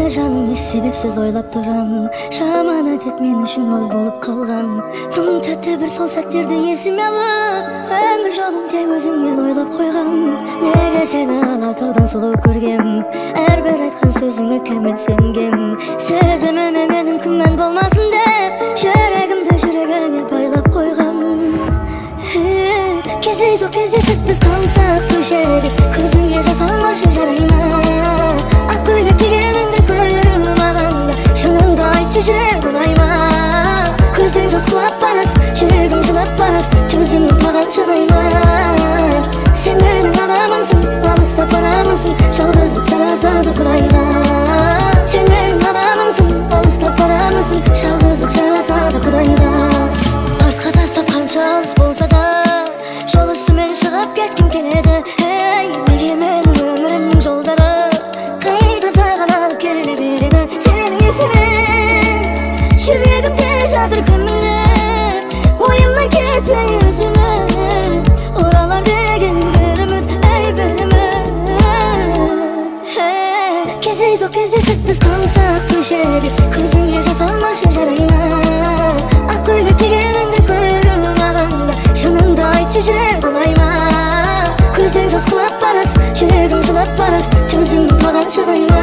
Seni canım hiç sebepsiz oylap duram. Şaman adet men üçün ol bolup kalgan. Tım tete bir sol sektirdi esim yalı. Ömür jolun tek özünden oylap koygam. Nege seni Alataudan sulu көргем. Әрбір айтқан сөзіңе кәміл сенгем. Сезіміме менің күмән болмасын деп, жүрегімді жүрегіңе байлап қойғам. Кездейсоқ кездесіп біз қалсақ көшеде, көзіңе жас алмашы жарайма. Ақ көйлек кигеніңді көріп маған да, шыныңды айтшы жүрек ұнайма. Көзің жас құлап барады, жүрегім жылап барады, төзім маған шыдайма. Сен менің адамымсың, алыстап барамысың, жалғыздық жарасады құдайға. Сен менің адамымсың, алыстап барамысың, жалғыздық жарасады құдайға. Артқа тастап қанша алыс болса да, жол үстімен шығып кеткім келеді. Ей, неге менің өмірімнің жолдары қайда саған алып келе береді? Сенің есімің жүрегімде жатыр күмілдеп, ойымнан кетпей үзіліп, оралар деген бір үміт, ей бір үміт. Кездейсоқ кездесіп біз қалсақ көшеде, көзіңе жас алмашы жарайма. Ақ көйлек кигеніңді көріп маған да, шыныңды айтшы жүрек ұнайма. Көзің жас құлап барады, жүрегім жылап барады, төзім маған шыдайма.